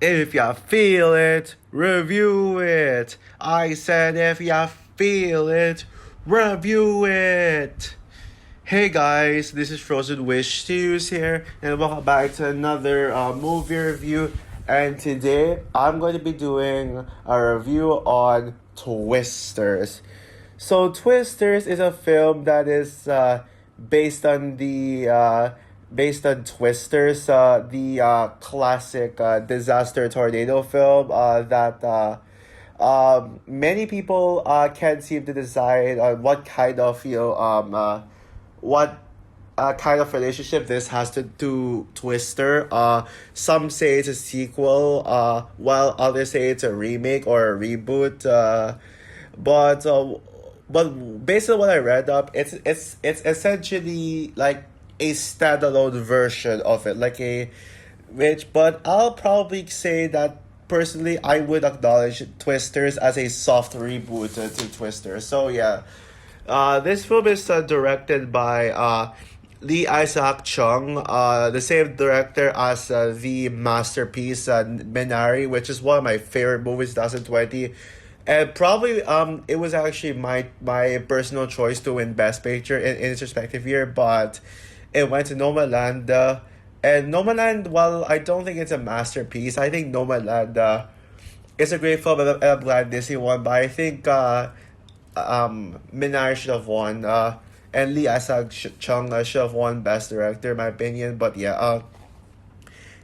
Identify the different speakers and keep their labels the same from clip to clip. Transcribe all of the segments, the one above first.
Speaker 1: If ya feel it, review it. I said if ya feel it, review it. Hey guys, this is Frozen Wish Studios here, and welcome back to another movie review. And today I'm going to be doing a review on Twisters. So Twisters is a film that is based on the based on Twisters, the classic disaster tornado film that many people can't seem to decide on what kind of what kind of relationship this has to Twister. Some say it's a sequel, while others say it's a remake or a reboot. But based on what I read up, it's essentially like a standalone version of it, like a which. But I'll probably say that personally, I would acknowledge Twisters as a soft reboot to Twister. So yeah, this film is directed by Lee Isaac Chung, the same director as the masterpiece Minari, which is one of my favorite movies 2020. And probably it was actually my personal choice to win Best Picture in its respective year, but it went to Nomadland. And Nomadland, while I don't think it's a masterpiece, I think Nomadland is a great film, and I'm glad Disney won. But I think Minari should have won, and Lee Isaac Chung should have won Best Director, in my opinion. But yeah,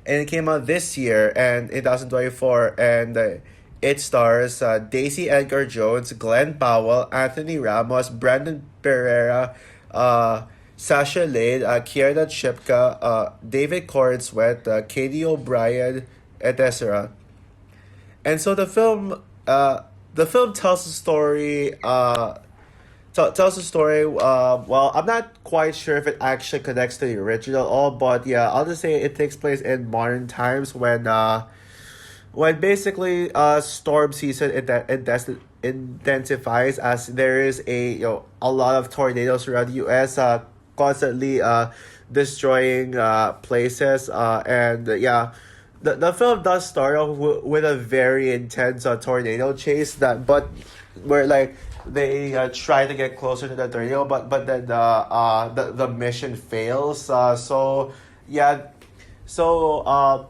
Speaker 1: and it came out this year and in 2024, and it stars Daisy Edgar Jones, Glenn Powell, Anthony Ramos, Brandon Pereira, Sasha Lane, Kierna Chipka, David Corenswet, Katie O'Brien, etc. And so the film tells the story. Tells the story. Well, I'm not quite sure if it actually connects to the original, all, but yeah, I'll just say it takes place in modern times when basically storm season intensifies, as there is a lot of tornadoes around the U.S. Constantly destroying places, and yeah, the film does start off with a very intense tornado chase, that but where like they try to get closer to the tornado, but then the mission fails. So yeah, so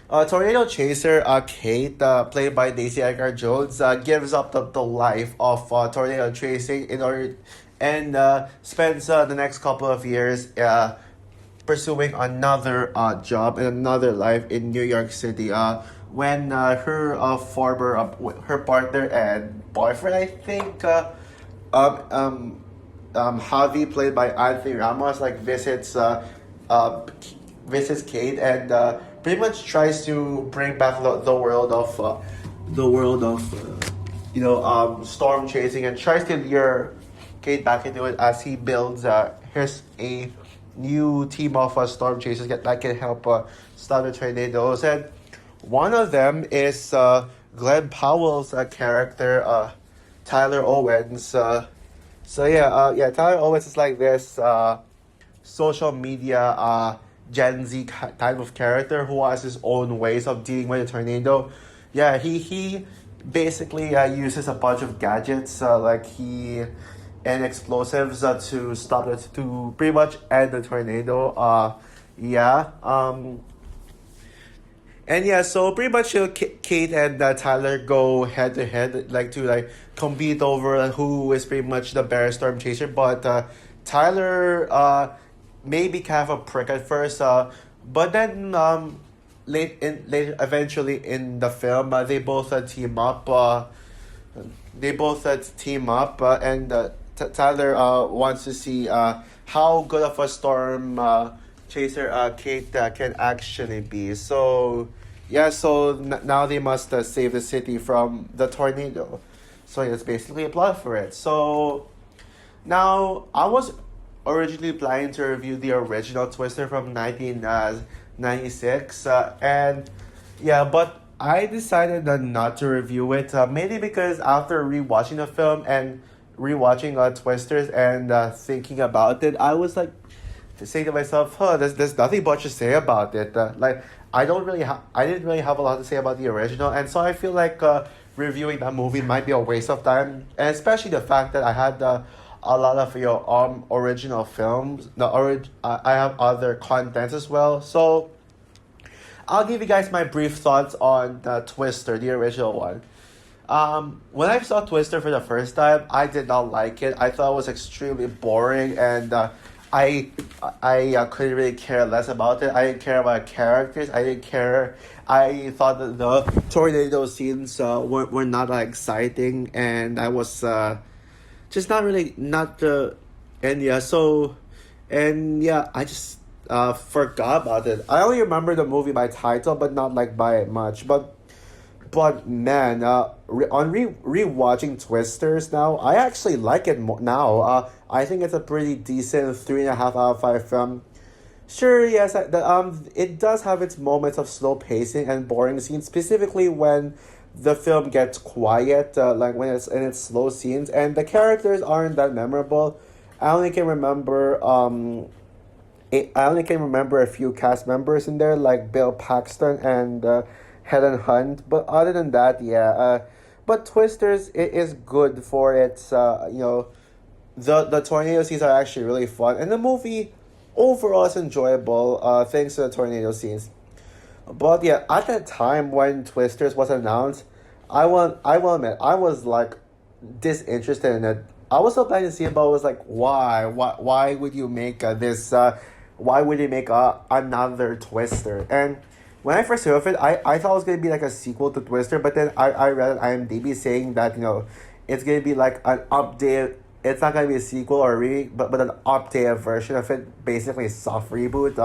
Speaker 1: Tornado Chaser, Kate, played by Daisy Edgar Jones, gives up the life of tornado chasing in order, and spends the next couple of years pursuing another job and another life in New York City. When her former her partner and boyfriend, I think, um, um, Javi, played by Anthony Ramos, like uh, visits Kate, and pretty much tries to bring back the world of storm chasing, and tries to lure Kate back into it as he builds his a new team of storm chasers that can help stop the tornadoes. And one of them is Glenn Powell's character, Tyler Owens. So Tyler Owens is like this social media Gen Z type of character who has his own ways of dealing with a tornado. Yeah, he basically uses a bunch of gadgets, like he and explosives, to stop it, to pretty much end the tornado. Yeah. And yeah, so pretty much Kate and Tyler go head to head, like to like compete over who is pretty much the bear storm chaser. But Tyler may be kind of a prick at first, but then later eventually in the film, they both team up. And Tyler wants to see how good of a storm chaser Kate can actually be. So yeah, so now they must save the city from the tornado. So yeah, it's basically a plot for it. So now I was originally planning to review the original Twister from 1996, and yeah, but I decided not to review it, mainly because after rewatching the film and rewatching Twisters and thinking about it, I was like saying to myself, "Huh, there's nothing much to say about it." Like I didn't really have a lot to say about the original, and so I feel like reviewing that movie might be a waste of time, and especially the fact that I had a lot of your original films. I have other contents as well, so I'll give you guys my brief thoughts on Twister, the original one. When I saw Twister for the first time, I did not like it. I thought it was extremely boring, and I couldn't really care less about it. I didn't care about characters. I didn't care. I thought that the tornado scenes were not that exciting, and I was just not really not the and yeah so and yeah I just forgot about it. I only remember the movie by title, but not like by much. But man, on rewatching Twisters now, I actually like it more now. I think it's a pretty decent 3.5 out of 5 film. Sure, yes, it does have its moments of slow pacing and boring scenes, specifically when the film gets quiet, like when it's in its slow scenes, and the characters aren't that memorable. I only can remember I only can remember a few cast members in there, like Bill Paxton and Helen Hunt. But other than that, yeah. But Twisters it is good for its the tornado scenes are actually really fun, and the movie overall is enjoyable. Thanks to the tornado scenes. But yeah, at that time when Twisters was announced, I will admit I was like disinterested in it. I was so planning to see it, but I was like, why would you make this? Why would you make another Twister? And when I first heard of it, I thought it was gonna be like a sequel to Twister, but then I read on IMDb saying that it's gonna be like an update. It's not gonna be a sequel or a remake, but an updated version of it, basically a soft reboot.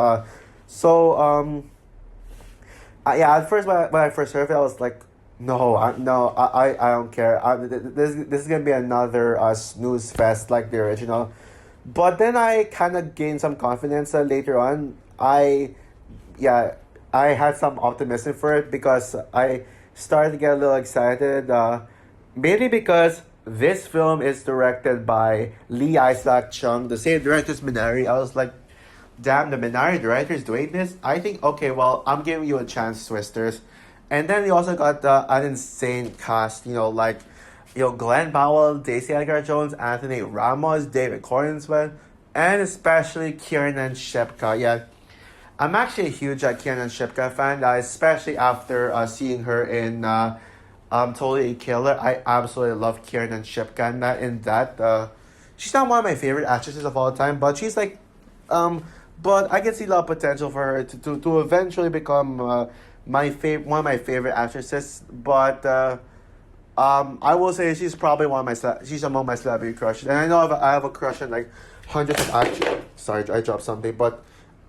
Speaker 1: Yeah, at first when I first heard of it, I was like, no, I don't care. This is gonna be another snooze fest like the original. But then I kind of gained some confidence later on. Yeah, I had some optimism for it because I started to get a little excited. Mainly because this film is directed by Lee Isaac Chung, the same director as Minari. I was like, damn, the Minari director is doing this? I think, okay, well, I'm giving you a chance, Twisters. And then we also got an insane cast, Glenn Powell, Daisy Edgar Jones, Anthony Ramos, David Corenswet, and especially Kiernan Shipka. Yeah, I'm actually a huge Kiernan Shipka fan, especially after seeing her in Totally Killer. I absolutely love Kiernan Shipka in that. She's not one of my favorite actresses of all time, but she's like, but I can see a lot of potential for her to eventually become one of my favorite actresses. But I will say she's probably she's among my celebrity crushes, and I know I have a crush on like hundreds of actors. Sorry, I dropped something, but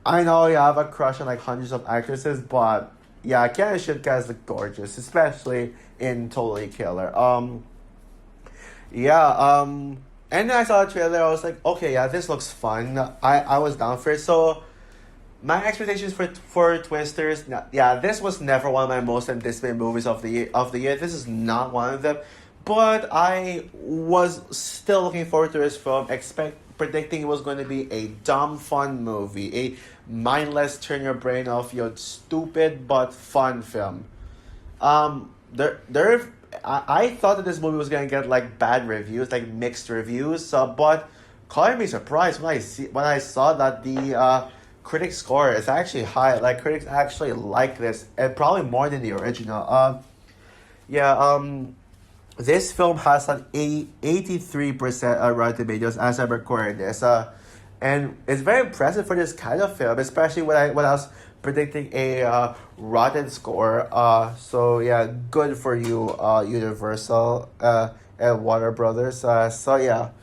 Speaker 1: I know I have a crush on like hundreds of actresses. But yeah, Kiernan Shipka is like gorgeous, especially in Totally Killer. And then I saw the trailer. I was like, okay, yeah, this looks fun. I was down for it. So my expectations for Twisters, yeah, this was never one of my most anticipated movies of the year. This is not one of them, but I was still looking forward to this film, predicting it was going to be a dumb fun movie, a mindless turn your brain off, stupid but fun film. I thought that this movie was gonna get like bad reviews, like mixed reviews. But calling me surprised when I saw that the critic score is actually high. Like critics actually like this, and probably more than the original. This film has an 83% Rotten Tomatoes as I'm recording this. And it's very impressive for this kind of film, especially when I was predicting a rotten score. So yeah, good for you, Universal and Warner Brothers. I still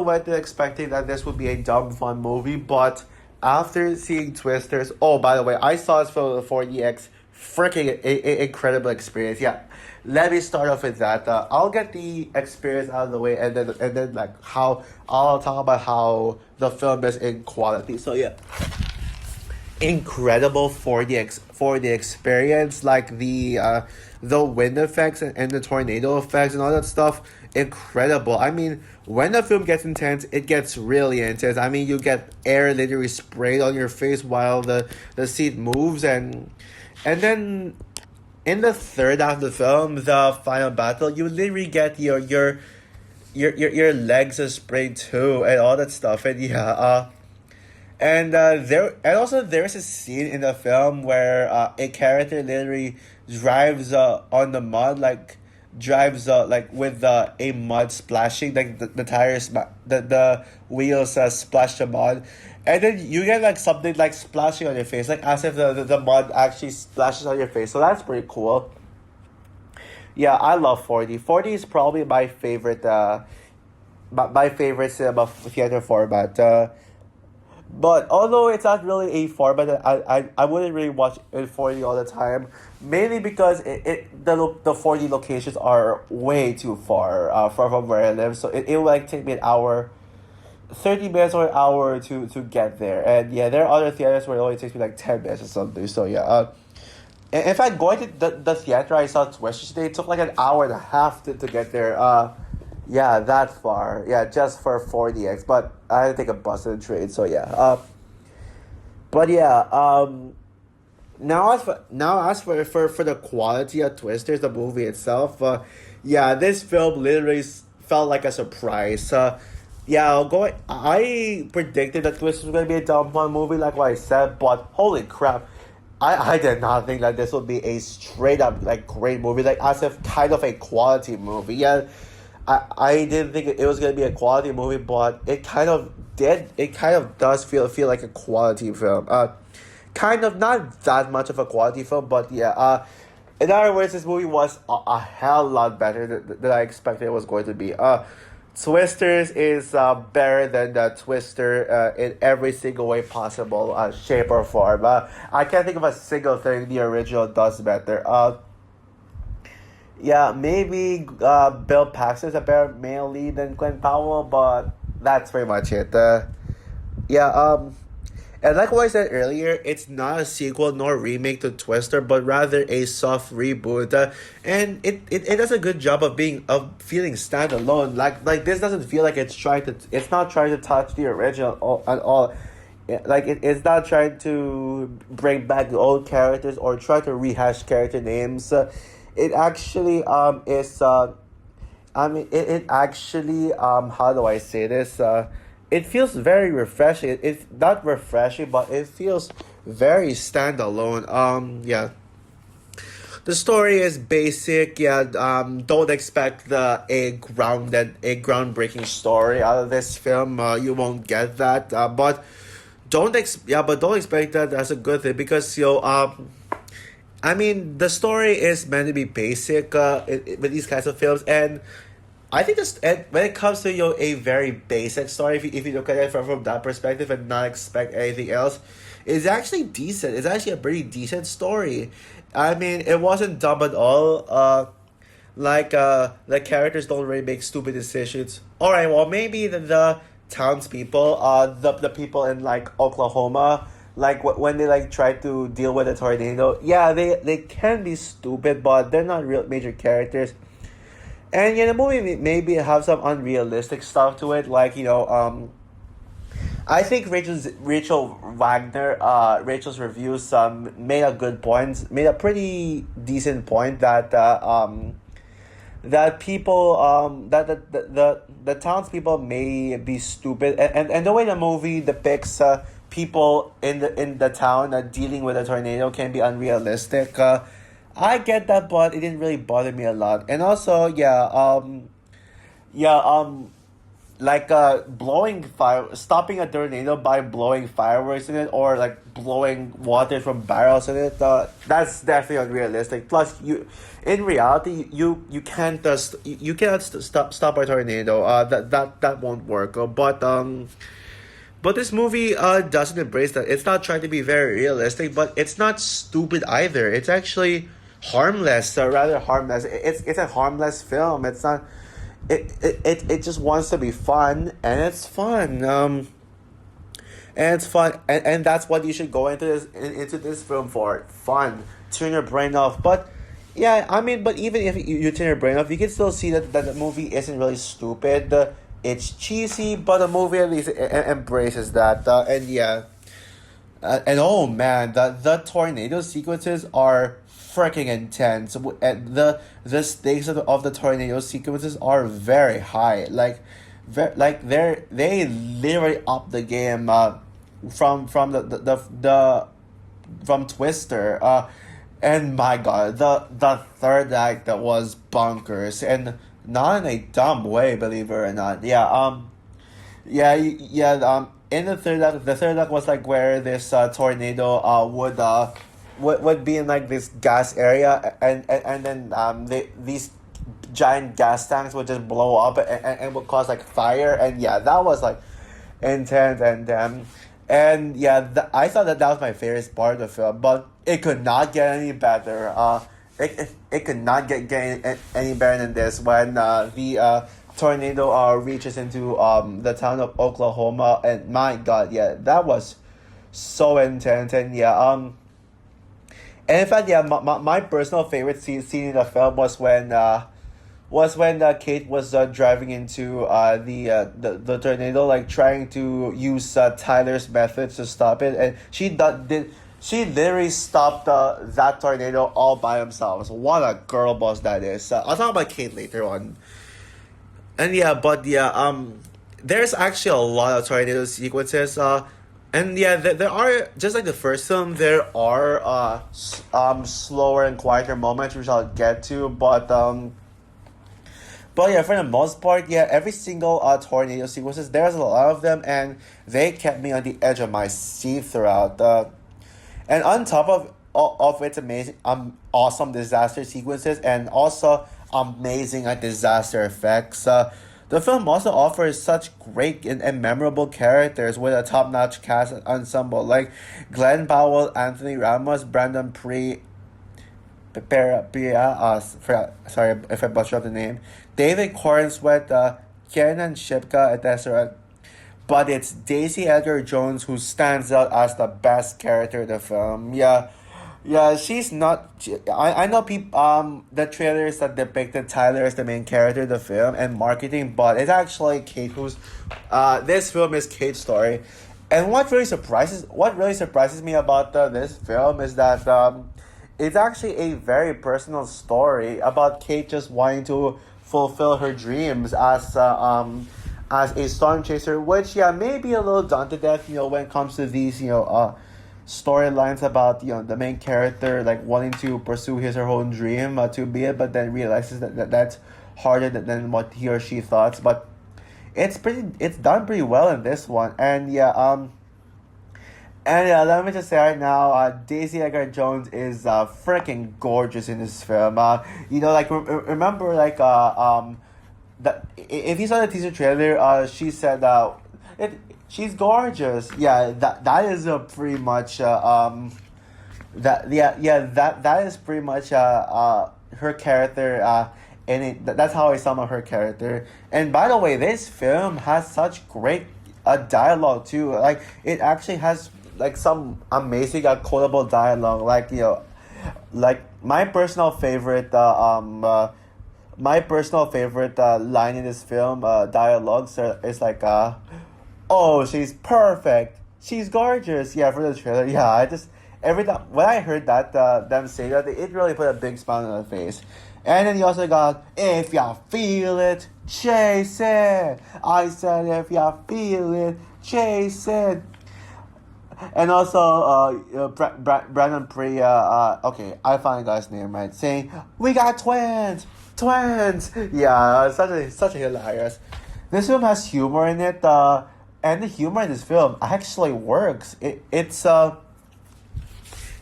Speaker 1: went in expecting that this would be a dumb fun movie, but after seeing Twisters, oh by the way, I saw this film with 4DX, freaking incredible experience. Yeah, let me start off with that. I'll get the experience out of the way, and then like how I'll talk about how the film is in quality. So yeah, incredible for for the experience, like the wind effects and the tornado effects and all that stuff. Incredible. I mean, when the film gets intense, it gets really intense. I mean, you get air literally sprayed on your face while the seat moves, and then in the third half of the film, the final battle, you literally get your legs are sprayed too and all that stuff. And yeah, and also there's a scene in the film where a character literally drives on the mud, like drives like with a mud splashing, like the tires the wheels splash the mud, and then you get like something like splashing on your face, like as if the mud actually splashes on your face. So that's pretty cool. Yeah, I love 4D. 4D is probably my favorite my favorite cinema theater format. But although it's not really a format that I wouldn't really watch in 4D all the time, mainly because the 4D locations are way too far from where I live. So it will like take me an hour, 30 minutes or an hour to get there. And yeah, there are other theaters where it only takes me like 10 minutes or something. So yeah, in fact, going to the theater I saw Twister today, it took like an hour and a half to get there. Yeah, that far. Yeah, just for 4DX. But I had to take a bus and a train, so yeah. But yeah, now as for the quality of Twisters, the movie itself, yeah, this film literally felt like a surprise. Yeah, going. I predicted that Twisters was gonna be a dumb fun movie, like what I said, but holy crap. I did not think that this would be a straight up like great movie, like as if kind of a quality movie. Yeah, I didn't think it was gonna be a quality movie, but it kind of did. It kind of does feel like a quality film. Kind of not that much of a quality film, but yeah. In other words, this movie was a hell lot better than I expected it was going to be. Twisters is better than the Twister in every single way possible, shape or form. I can't think of a single thing the original does better. Yeah, maybe Bill Paxton's a better male lead than Glenn Powell, but that's pretty much it. Yeah, and like what I said earlier, it's not a sequel nor remake to Twister, but rather a soft reboot. And it does a good job of feeling standalone. Like this doesn't feel like it's not trying to touch the original at all. Like it's not trying to bring back the old characters or try to rehash character names. It actually is I mean it actually how do I say this? It feels very refreshing. It's not refreshing, but it feels very standalone. Yeah. The story is basic. Yeah. Don't expect a groundbreaking story out of this film. You won't get that. But don't expect that as a good thing because I mean the story is meant to be basic. With these kinds of films and. I think this and when it comes to a very basic story, if you look at it from that perspective and not expect anything else, it's actually decent. It's actually a pretty decent story. I mean, it wasn't dumb at all. The characters don't really make stupid decisions. All right, well maybe the townspeople, the people in like Oklahoma, like when they like try to deal with a tornado, yeah, they can be stupid, but they're not real major characters. And yeah, the movie maybe have some unrealistic stuff to it, like I think Rachel Wagner, Rachel's reviews made a good point, made a pretty decent point that that people that the townspeople may be stupid and the way the movie depicts people in the town dealing with a tornado can be unrealistic. I get that, but it didn't really bother me a lot. And also, yeah, like blowing fire, stopping a tornado by blowing fireworks in it, or like blowing water from barrels in it. That's definitely unrealistic. Plus, in reality, you can't you cannot stop a tornado. That won't work. But this movie doesn't embrace that. It's not trying to be very realistic, but it's not stupid either. It's actually harmless, rather harmless. It's a harmless film. It's not. It just wants to be fun, and it's fun. and it's fun, and that's what you should go into this film for, fun, turn your brain off. But yeah, I mean, but even if you turn your brain off, you can still see that the movie isn't really stupid. It's cheesy, but the movie at least embraces that. And yeah, and oh man, the tornado sequences are freaking intense. And the stakes of the tornado sequences are very high. Like they literally up the game. From the from Twister. And my God, the third act that was bonkers, and not in a dumb way, believe it or not. Yeah. Yeah. In the third act was like where this tornado would be in like this gas area, and then these giant gas tanks would just blow up and would cause like fire, and yeah, that was like intense. And yeah, I thought that was my favorite part of the film, but it could not get any better. It could not get any better than this when the tornado reaches into the town of Oklahoma, and my God, yeah, that was so intense. And yeah, and in fact, yeah, my personal favorite scene in the film was when Kate was driving into the tornado, like trying to use Tyler's methods to stop it, and she literally stopped that tornado all by themselves. What a girl boss that is. I'll talk about Kate later on. And yeah, but yeah, there's actually a lot of tornado sequences. And yeah, there are, just like the first film, there are slower and quieter moments which I'll get to, but yeah, for the most part, yeah, every single tornado sequences, there's a lot of them, and they kept me on the edge of my seat throughout. And on top of its amazing, awesome disaster sequences, and also amazing disaster effects, the film also offers such great and memorable characters with a top-notch cast ensemble like Glenn Powell, Anthony Ramos, Brandon sorry if I butchered up the name, David Corenswet, Kiernan Shipka, etc. But it's Daisy Edgar Jones who stands out as the best character in the film. Yeah, she's not. I know people. The trailers that depicted Tyler as the main character of the film and marketing, but it's actually Kate who's. This film is Kate's story, and what really surprises me about this film is that it's actually a very personal story about Kate just wanting to fulfill her dreams as a storm chaser, which yeah may be a little daunted death, when it comes to these storylines about the main character like wanting to pursue his or her own dream to be it, but then realizes that's harder than what he or she thought. But it's done pretty well in this one, and yeah. And yeah, let me just say right now, Daisy Edgar Jones is freaking gorgeous in this film. Remember, like, that if you saw the teaser trailer, she said she's gorgeous. Yeah, that is pretty much that is pretty much her character. And that's how I sum up her character. And by the way, this film has such great dialogue too. Like, it actually has like some amazing quotable dialogue, like my personal favorite line in this film dialogues is like oh, she's perfect, she's gorgeous. Yeah, for the trailer. Yeah, I just every time when I heard that them say that, it really put a big smile on my face. And then you also got, if you feel it, chase it. I said, if you feel it, chase it. And also, Brandon Priya, okay, I finally got his name right, saying, we got twins! Yeah, such a hilarious. This film has humor in it, and the humor in this film actually works.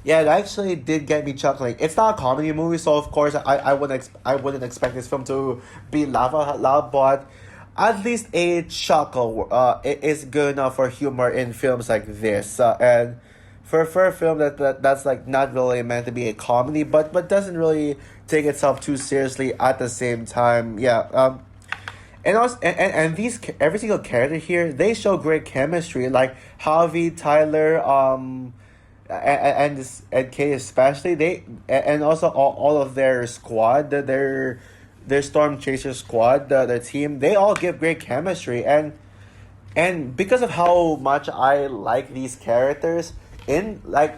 Speaker 1: Yeah, it actually did get me chuckling. It's not a comedy movie, so of course I wouldn't expect this film to be laugh out loud, but at least a chuckle is good enough for humor in films like this. And for a film that's like not really meant to be a comedy, but doesn't really take itself too seriously at the same time. Yeah. And also, and every single character here, they show great chemistry. Like Javi, Tyler, and Kate especially. And also all of their squad, their Storm Chaser squad, the team, they all give great chemistry. And because of how much I like these characters, in like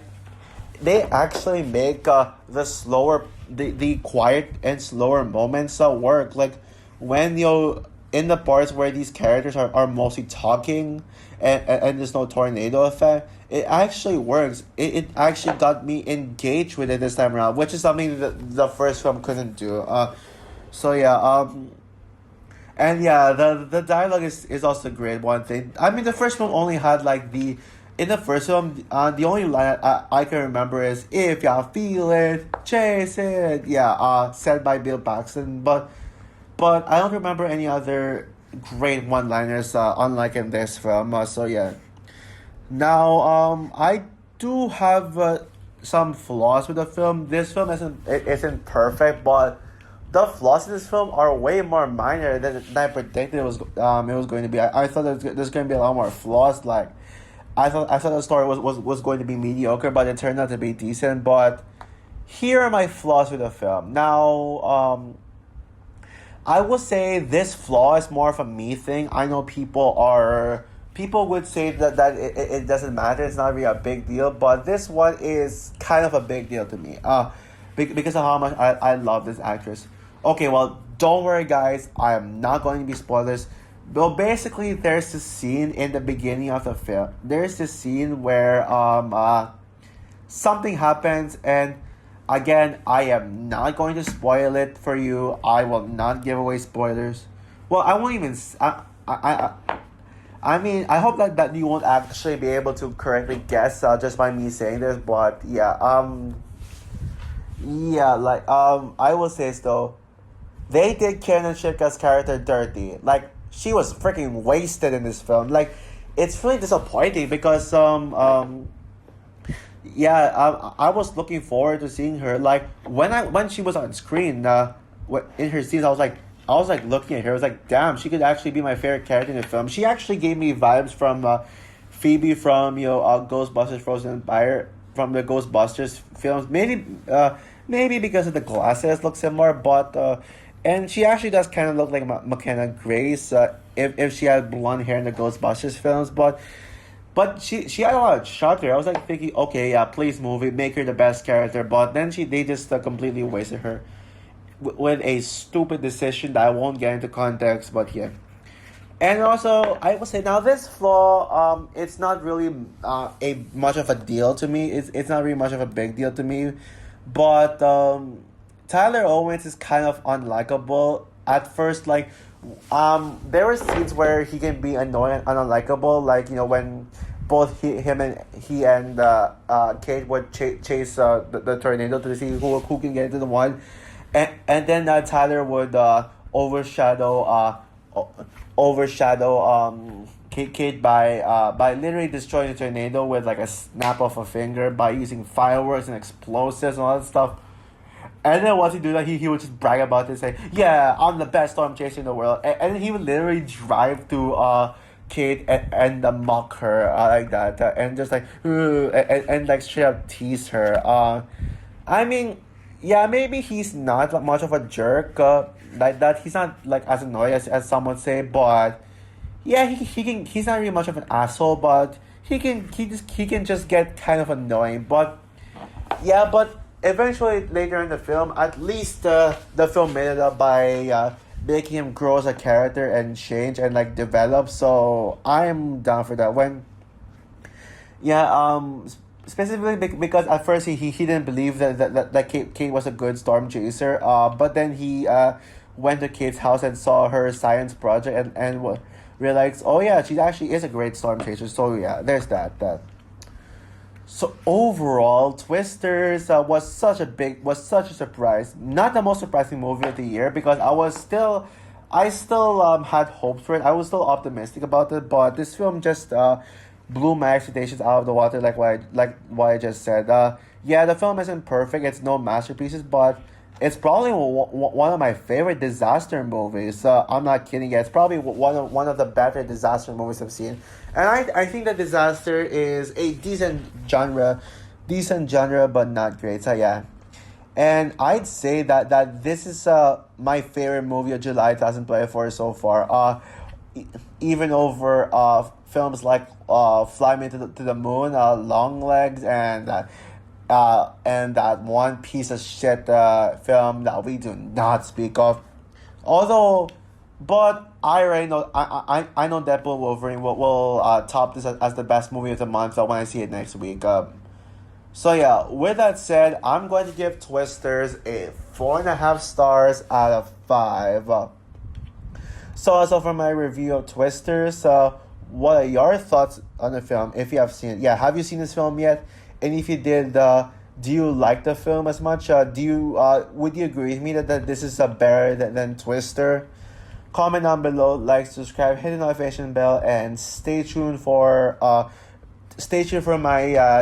Speaker 1: they actually make the quiet and slower moments work. Like when you in the parts where these characters are mostly talking, and there's no tornado effect, it actually works. It actually got me engaged with it this time around, which is something that the first film couldn't do. So yeah, and yeah, the dialogue is also great. One thing, I mean, the first film only had like the in the first film, the only line I can remember is "If y'all feel it, chase it." Yeah, said by Bill Paxton. But I don't remember any other great one-liners, unlike in this film. So yeah. Now, I do have some flaws with the film. This film isn't perfect, but the flaws in this film are way more minor than I predicted it was going to be. I thought there's going to be a lot more flaws. Like I thought the story was going to be mediocre, but it turned out to be decent. But here are my flaws with the film. Now, I will say this flaw is more of a me thing. I know people would say that it doesn't matter. It's not really a big deal, but this one is kind of a big deal to me. Because of how much I love this actress. Okay, well, don't worry, guys. I am not going to be spoilers. Well, basically, there's this scene in the beginning of the film. There's this scene where something happens, and again, I am not going to spoil it for you. I will not give away spoilers. Well, I won't even. I mean, I hope that you won't actually be able to correctly guess just by me saying this, but yeah, I will say though, they did Kiernan Shipka's character dirty. Like she was freaking wasted in this film. Like it's really disappointing because I was looking forward to seeing her. Like when she was on screen, in her scenes, I was like looking at her. I was like, damn, she could actually be my favorite character in the film. She actually gave me vibes from Phoebe from Ghostbusters Frozen Empire, from the Ghostbusters films. Maybe because of the glasses look similar, but and she actually does kind of look like McKenna Grace if she had blonde hair in the Ghostbusters films, but she had a lot of shot there. I was like thinking, okay, yeah, please movie, make her the best character. But then they just completely wasted her with a stupid decision that I won't get into context. But yeah, and also I will say now this flaw, it's not really a much of a deal to me. It's not really much of a big deal to me, but Tyler Owens is kind of unlikable at first. Like there were scenes where he can be annoying and unlikable, like when both he and Kate would chase the tornado to see who can get into the one, and then Tyler would overshadow Kate by literally destroying the tornado with like a snap of a finger by using fireworks and explosives and all that stuff. And then once he do that, he would just brag about it and say, yeah, I'm the best storm chaser in the world. And he would literally drive to Kate and mock her like that. And just like, and like straight up tease her. I mean, yeah, maybe he's not much of a jerk like that. He's not like as annoying as some would say. But yeah, he's not really much of an asshole. But he can just get kind of annoying. But yeah, but eventually, later in the film, at least the film made it up by making him grow as a character and change and like develop. So I'm down for that. Specifically because at first he didn't believe that Kate was a good storm chaser. But then he went to Kate's house and saw her science project and realized, oh yeah, she actually is a great storm chaser. So yeah, there's that. So overall, Twisters was such a surprise. Not the most surprising movie of the year because I still had hopes for it. I was still optimistic about it, but this film just blew my expectations out of the water, like what I just said. Yeah, the film isn't perfect. It's no masterpieces, but It's probably one of my favorite disaster movies. I'm not kidding. It's probably one of the better disaster movies I've seen, and I think that disaster is a decent genre, but not great. So yeah, and I'd say that this is my favorite movie of July 2024 so far. Even over films like Fly Me to the Moon, Long Legs, and that one piece of shit film that we do not speak of. Although, but I already know I know Deadpool Wolverine will top this as the best movie of the month when I see it next week. So yeah, with that said, I'm going to give Twisters a 4.5 stars out of 5. So for my review of Twisters, what are your thoughts on the film? If you have seen it, yeah, have you seen this film yet? And if you did, do you like the film as much? Would you agree with me that this is better than Twister? Comment down below, like, subscribe, hit the notification bell, and stay tuned for my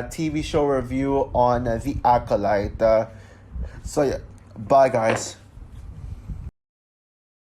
Speaker 1: TV show review on The Acolyte. So yeah, bye guys.